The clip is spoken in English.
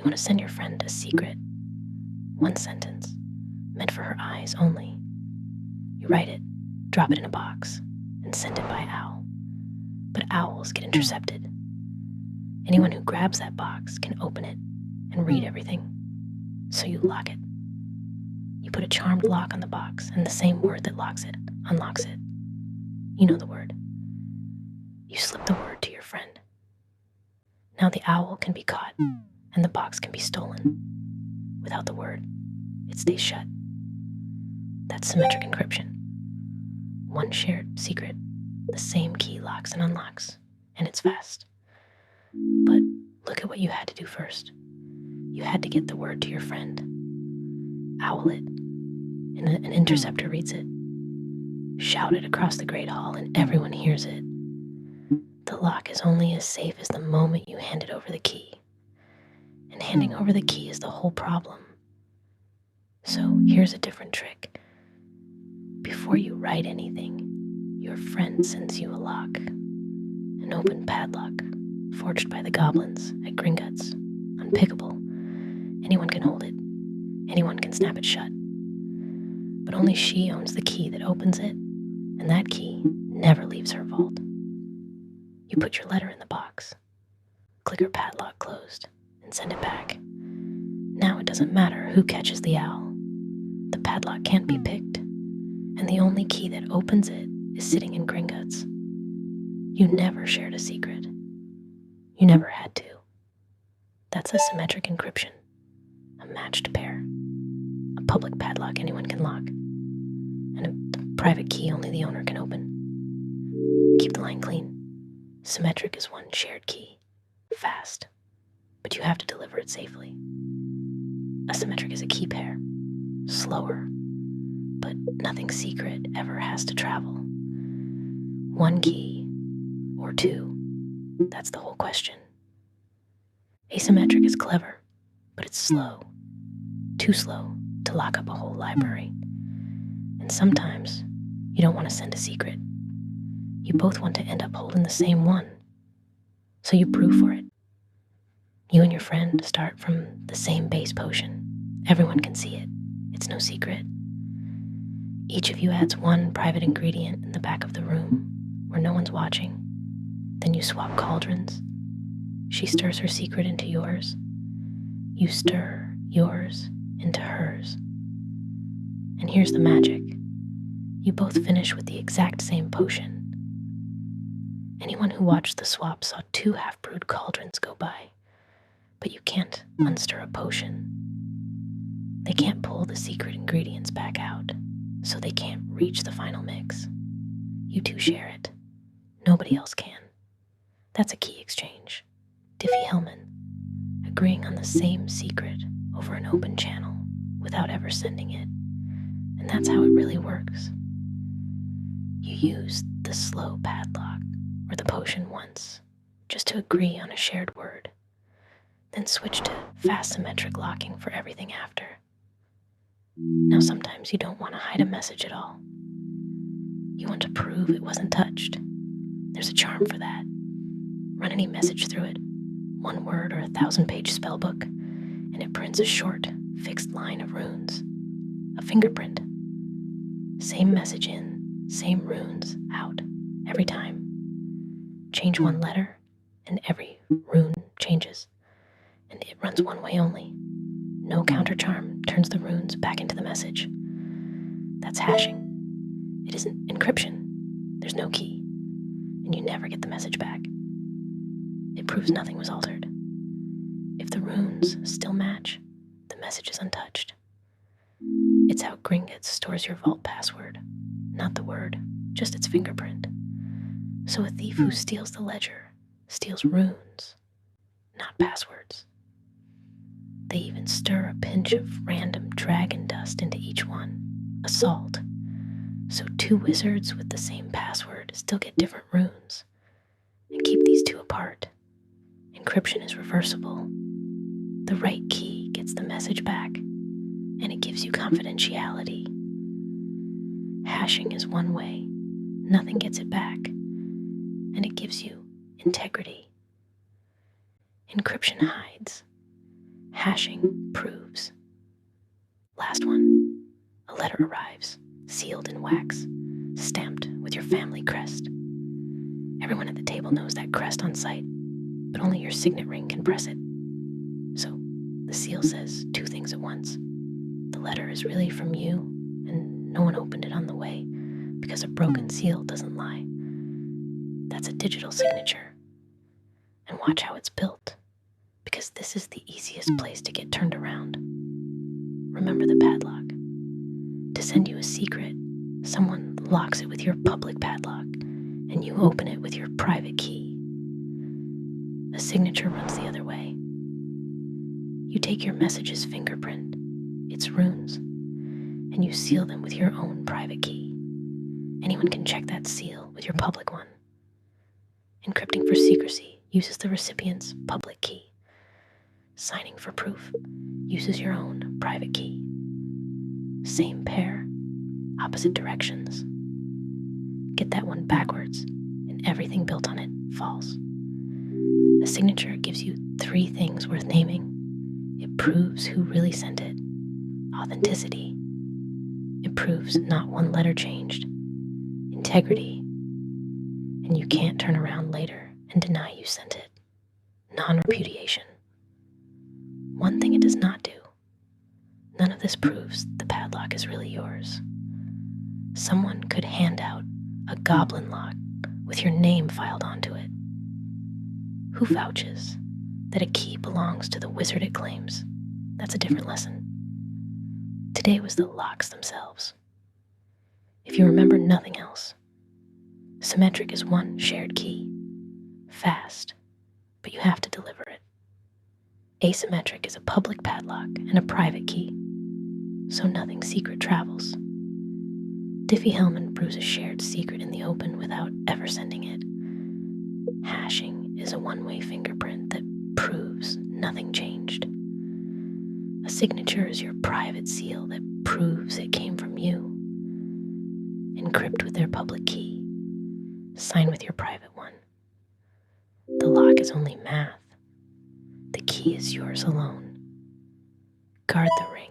You want to send your friend a secret, one sentence, meant for her eyes only. You write it, drop it in a box, and send it by owl. But owls get intercepted. Anyone who grabs that box can open it and read everything. So you lock it. You put a charmed lock on the box, and the same word that locks it unlocks it. You know the word. You slip the word to your friend. Now the owl can be caught, and the box can be stolen. Without the word, it stays shut. That's symmetric encryption. One shared secret, the same key locks and unlocks, and it's fast. But look at what you had to do first. You had to get the word to your friend. Owl it, and an interceptor reads it. Shout it across the Great Hall, and everyone hears it. The lock is only as safe as the moment you handed over the key. And handing over the key is the whole problem. So here's a different trick. Before you write anything, your friend sends you a lock, an open padlock, forged by the goblins at Gringotts, unpickable. Anyone can hold it. Anyone can snap it shut. But only she owns the key that opens it, and that key never leaves her vault. You put your letter in the box, click her padlock closed, and send it back. Now it doesn't matter who catches the owl. The padlock can't be picked, and the only key that opens it is sitting in Gringotts. You never shared a secret. You never had to. That's asymmetric encryption, a matched pair, a public padlock anyone can lock, and a private key only the owner can open. Keep the line clean. Symmetric is one shared key, fast, but you have to deliver it safely. Asymmetric is a key pair, slower, but nothing secret ever has to travel. One key, or two, that's the whole question. Asymmetric is clever, but it's slow, too slow to lock up a whole library. And sometimes you don't want to send a secret. You both want to end up holding the same one. So you brew for it. You and your friend start from the same base potion. Everyone can see it. It's no secret. Each of you adds one private ingredient in the back of the room where no one's watching. Then you swap cauldrons. She stirs her secret into yours. You stir yours into hers. And here's the magic. You both finish with the exact same potion. Anyone who watched the swap saw 2 half-brewed cauldrons go by, but you can't unstir a potion. They can't pull the secret ingredients back out, so they can't reach the final mix. You two share it. Nobody else can. That's a key exchange. Diffie-Hellman, agreeing on the same secret over an open channel without ever sending it. And that's how it really works. You use the slow padlock or the potion once, just to agree on a shared word, then switch to fast symmetric locking for everything after. Now sometimes you don't want to hide a message at all. You want to prove it wasn't touched. There's a charm for that. Run any message through it, 1 word or a 1,000-page spellbook, and it prints a short, fixed line of runes, a fingerprint. Same message in, same runes out, every time. Change 1 letter, and every rune changes, and it runs one way only. No counter charm turns the runes back into the message. That's hashing. It isn't encryption. There's no key, and you never get the message back. It proves nothing was altered. If the runes still match, the message is untouched. It's how Gringotts stores your vault password, not the word, just its fingerprint. So a thief who steals the ledger steals runes, not passwords. They even stir a pinch of random dragon dust into each one, a salt. So 2 wizards with the same password still get different runes, and keep these 2 apart. Encryption is reversible. The right key gets the message back, and it gives you confidentiality. Hashing is one way, nothing gets it back, and it gives you integrity. Encryption hides. Hashing proves. Last one. A letter arrives, sealed in wax, stamped with your family crest. Everyone at the table knows that crest on sight, but only your signet ring can press it. So the seal says two things at once. The letter is really from you, and no one opened it on the way, because a broken seal doesn't lie. That's a digital signature. And watch how it's built, because this is the easiest place to get turned around. Remember the padlock. To send you a secret, someone locks it with your public padlock, and you open it with your private key. A signature runs the other way. You take your message's fingerprint, its runes, and you seal them with your own private key. Anyone can check that seal with your public one. Encrypting for secrecy uses the recipient's public key. Signing for proof uses your own private key. Same pair, opposite directions. Get that one backwards, and everything built on it falls. A signature gives you three things worth naming. It proves who really sent it. Authenticity. It proves not one letter changed. Integrity. And you can't turn around later and deny you sent it. Non-repudiation. One thing it does not do. None of this proves the padlock is really yours. Someone could hand out a goblin lock with your name filed onto it. Who vouches that a key belongs to the wizard it claims? That's a different lesson. Today was the locks themselves. If you remember nothing else, Symmetric is one shared key. Fast, but you have to deliver it. Asymmetric is a public padlock and a private key, so nothing secret travels. Diffie-Hellman brews a shared secret in the open without ever sending it. Hashing is a one-way fingerprint that proves nothing changed. A signature is your private seal that proves it came from you. Encrypt with their public key. Sign with your private one. The lock is only math. The key is yours alone. Guard the ring.